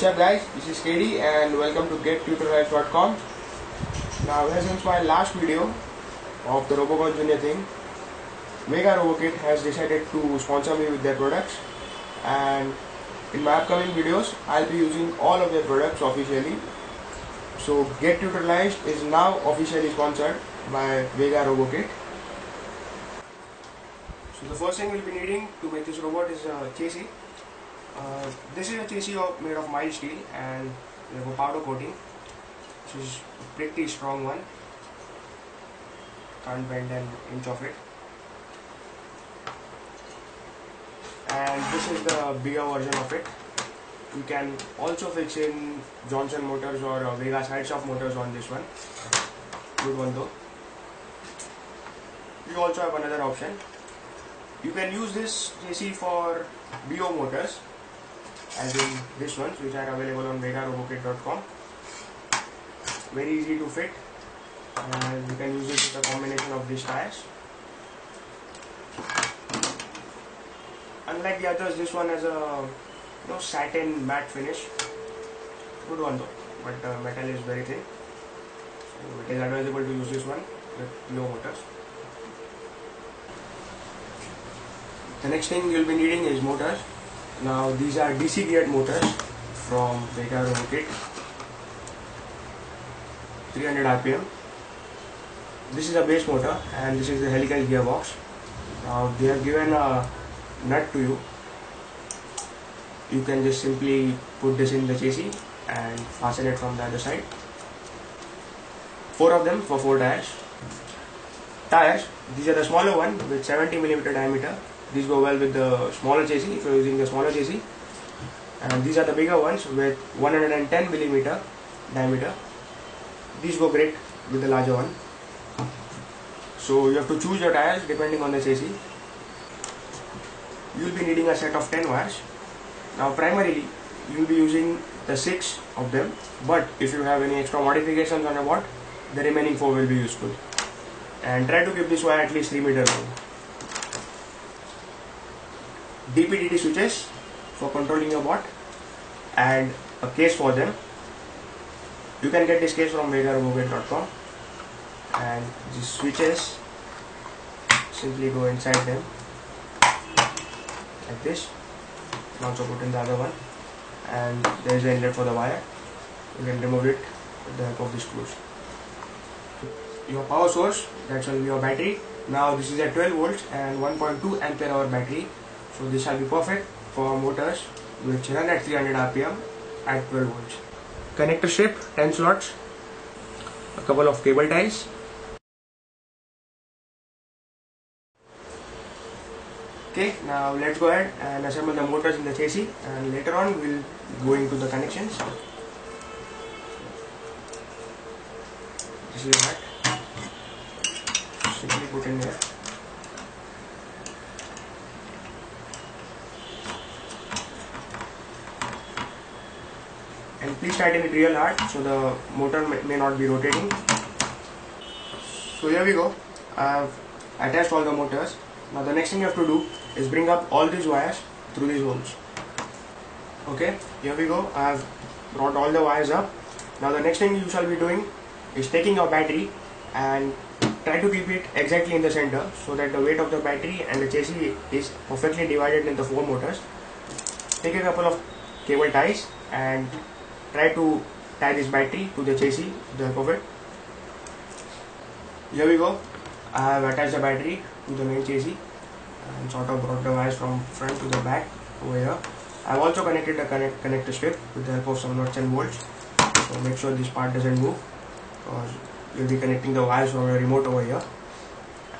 What's up guys, this is KD and welcome to gettutorials.com. Now since my last video of the Robocon Junior thing, Vega Robokit has decided to sponsor me with their products, and in my upcoming videos I'll be using all of their products officially. So Get Tutorialized is now officially sponsored by Vega Robokit. So the first thing we'll be needing to make this robot is a chassis. This is a chassis made of mild steel and we have a powder coating, which is a pretty strong one. Can't bend an inch of it. And this is the bigger version of it. You can also fix in Johnson motors or Vega side shaft motors on this one. Good one though. You also have another option. You can use this chassis for BO motors, as in this ones, which are available on vegarobokit.com. Very easy to fit, and you can use it with a combination of these tires. Unlike the others, this one has a satin matte finish. Good one though, but metal is very thin, so it is advisable to use this one with low motors. The next thing you'll be needing is motors. Now these are DC geared motors from Vega Robokit, 300 RPM. This is a base motor and this is the helical gearbox. Now they have given a nut to you. You can just simply put this in the chassis and fasten it from the other side. 4 of them for 4 tires. Tires, these are the smaller one with 70mm diameter. These go well with the smaller chassis if you are using the smaller chassis, and these are the bigger ones with 110mm diameter. These go great with the larger one. So you have to choose your tires depending on the chassis. You will be needing a set of 10 wires. Now primarily you will be using the 6 of them, but if you have any extra modifications on your board, the remaining 4 will be useful. And try to keep this wire at least 3 meters long. DPDT switches for controlling your bot and a case for them. You can get this case from vegarobokit.com, and these switches simply go inside them like this. You can also put in the other one, and there is an inlet for the wire. You can remove it with the help of the screws. Your power source, that will be your battery. Now this is a 12 volts and 1.2 ampere hour battery. So this shall be perfect for motors which run at 300 RPM at 12 volts. Connector strip, 10 slots, a couple of cable ties. Okay, now let's go ahead and assemble the motors in the chassis, and later on we'll go into the connections. This is that. Simply put in here. And please tighten it real hard so the motor may not be rotating. So here we go. I have attached all the motors. Now the next thing you have to do is bring up all these wires through these holes. Okay, here we go. I have brought all the wires up. Now the next thing you shall be doing is taking your battery and try to keep it exactly in the center so that the weight of the battery and the chassis is perfectly divided in the 4 motors. Take a couple of cable ties and try to tie this battery to the chassis with the help of it. Here we go. I have attached the battery to the main chassis and sort of brought the wires from front to the back over here. I have also connected the connector strip with the help of some nuts and bolts. So make sure this part doesn't move, because you will be connecting the wires from your remote over here,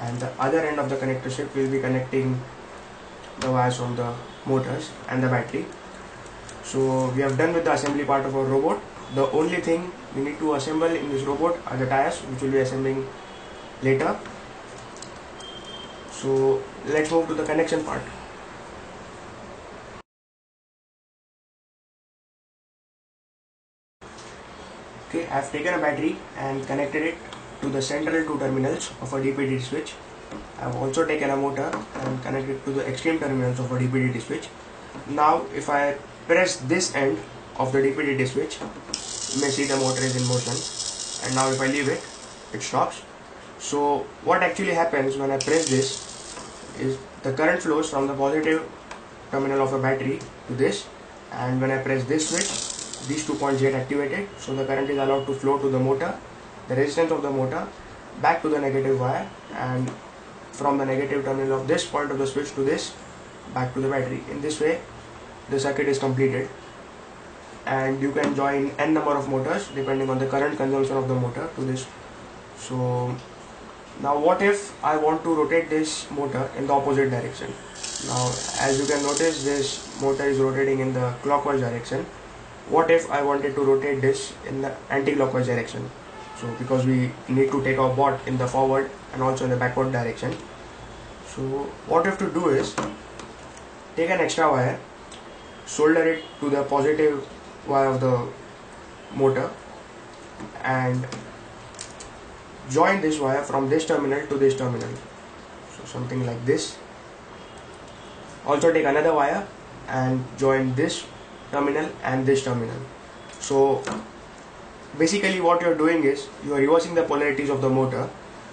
and the other end of the connector strip will be connecting the wires from the motors and the battery. So we have done with the assembly part of our robot. The only thing we need to assemble in this robot are the tires, which we'll be assembling later. So let's move to the connection part. Okay, I have taken a battery and connected it to the central 2 terminals of a DPDT switch. I have also taken a motor and connected it to the extreme terminals of a DPDT switch. Now if I press this end of the DPDT switch, you may see the motor is in motion, and now if I leave it, it stops. So what actually happens when I press this is the current flows from the positive terminal of a battery to this, and when I press this switch, these 2 points get activated, so the current is allowed to flow to the motor, the resistance of the motor, back to the negative wire, and from the negative terminal of this point of the switch to this, back to the battery. In this way the circuit is completed, and you can join n number of motors depending on the current consumption of the motor to this. So now what if I want to rotate this motor in the opposite direction? Now as you can notice, this motor is rotating in the clockwise direction. What if I wanted to rotate this in the anti-clockwise direction? So because we need to take our bot in the forward and also in the backward direction, so what you have to do is take an extra wire, solder it to the positive wire of the motor, and join this wire from this terminal to this terminal, so something like this. Also take another wire and join this terminal and this terminal. So basically what you are doing is you are reversing the polarities of the motor.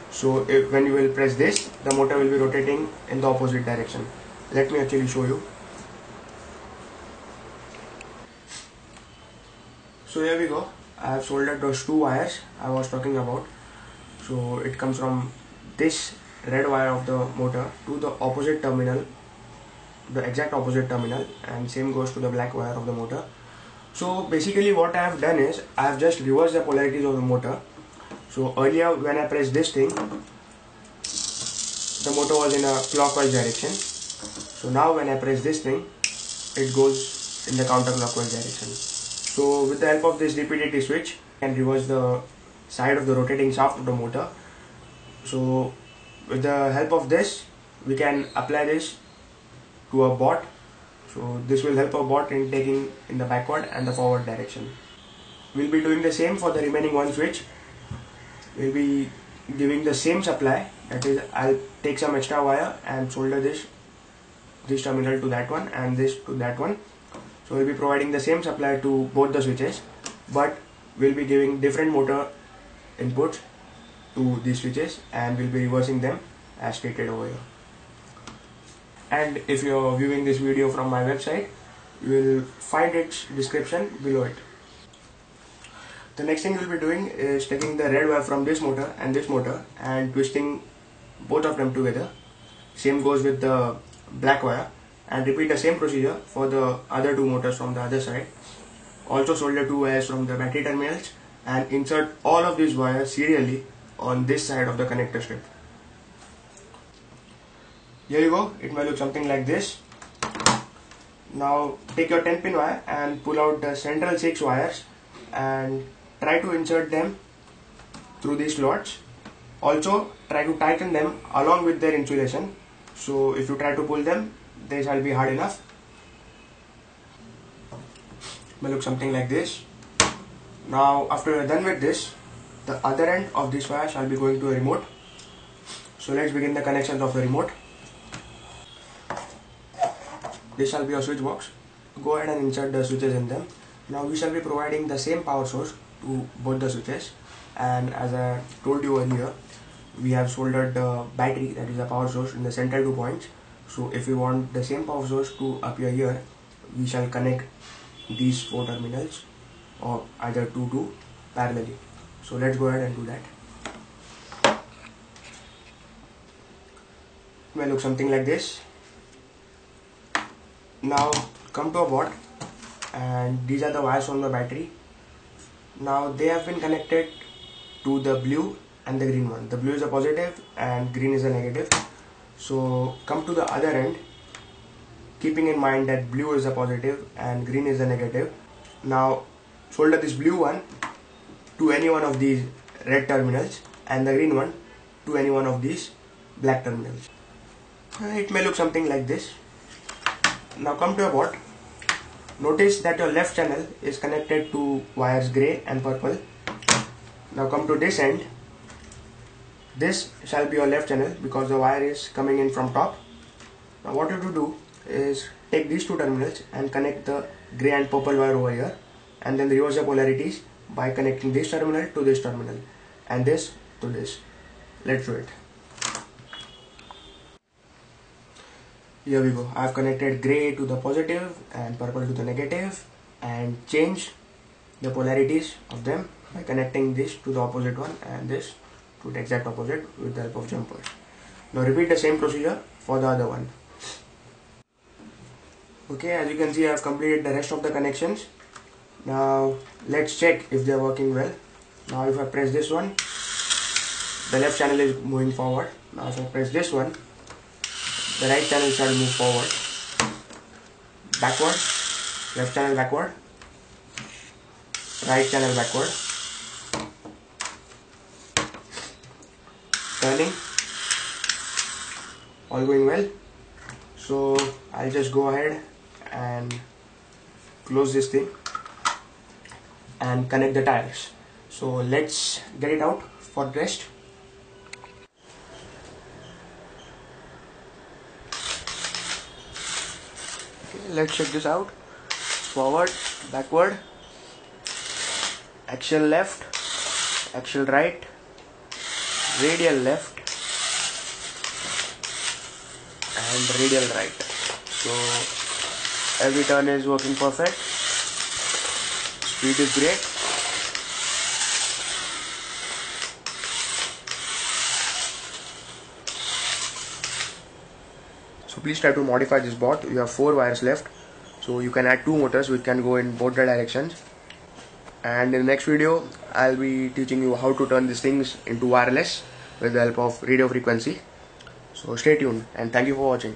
So when you will press this, the motor will be rotating in the opposite direction. Let me actually show you. So here we go. I have soldered those 2 wires I was talking about. So it comes from this red wire of the motor to the opposite terminal, the exact opposite terminal, and same goes to the black wire of the motor. So basically what I have done is I have just reversed the polarities of the motor. So earlier when I pressed this thing, the motor was in a clockwise direction. So now when I press this thing, it goes in the counterclockwise direction. So with the help of this DPDT switch, I can reverse the side of the rotating shaft of the motor. So with the help of this, we can apply this to a bot. So this will help our bot in taking in the backward and the forward direction. We'll be doing the same for the remaining one switch. We'll be giving the same supply, that is, I'll take some extra wire and solder this terminal to that one and this to that one. So we'll be providing the same supply to both the switches, but we'll be giving different motor inputs to these switches, and we'll be reversing them as stated over here. And if you're viewing this video from my website, you will find its description below it. The next thing we'll be doing is taking the red wire from this motor and twisting both of them together. Same goes with the black wire, and repeat the same procedure for the other 2 motors from the other side. Also solder 2 wires from the battery terminals and insert all of these wires serially on this side of the connector strip. Here you go, it may look something like this. Now take your 10-pin wire and pull out the central 6 wires and try to insert them through these slots. Also try to tighten them along with their insulation. So if you try to pull them, they shall be hard enough. It may look something like this. Now after you are done with this, the other end of this wire shall be going to a remote. So let's begin the connections of the remote. This shall be a switch box. Go ahead and insert the switches in them. Now we shall be providing the same power source to both the switches, and as I told you earlier, we have soldered the battery, that is the power source, in the central 2 points. So if we want the same power source to appear here, we shall connect these 4 terminals or either 2 parallelly. So let's go ahead and do that. It may look something like this. Now come to a board, and these are the wires from the battery. Now they have been connected to the blue and the green one. The blue is a positive and green is a negative. So come to the other end, keeping in mind that blue is a positive and green is a negative. Now solder this blue one to any one of these red terminals and the green one to any one of these black terminals. It may look something like this. Now come to a board. Notice that your left channel is connected to wires grey and purple. Now come to this end. This shall be your left channel because the wire is coming in from top. Now what you have to do is take these 2 terminals and connect the grey and purple wire over here and then reverse the polarities by connecting this terminal to this terminal and this to this. Let's do it. Here we go. I have connected gray to the positive and purple to the negative and changed the polarities of them by connecting this to the opposite one and this to the exact opposite with the help of jumpers. Now repeat the same procedure for the other one. Okay, as you can see, I have completed the rest of the connections. Now let's check if they are working well. Now if I press this one, the left channel is moving forward. Now if I press this one, the right channel shall move forward, backward, left channel backward, right channel backward, turning, all going well. So I'll just go ahead and close this thing and connect the tires. So let's get it out for test. Okay, let's check this out. Forward, backward, axial left, axial right, radial left and radial right. So every turn is working perfect. Speed is great. So please try to modify this board. You have 4 wires left, so you can add 2 motors which can go in both the directions. And in the next video I'll be teaching you how to turn these things into wireless with the help of radio frequency. So stay tuned and thank you for watching.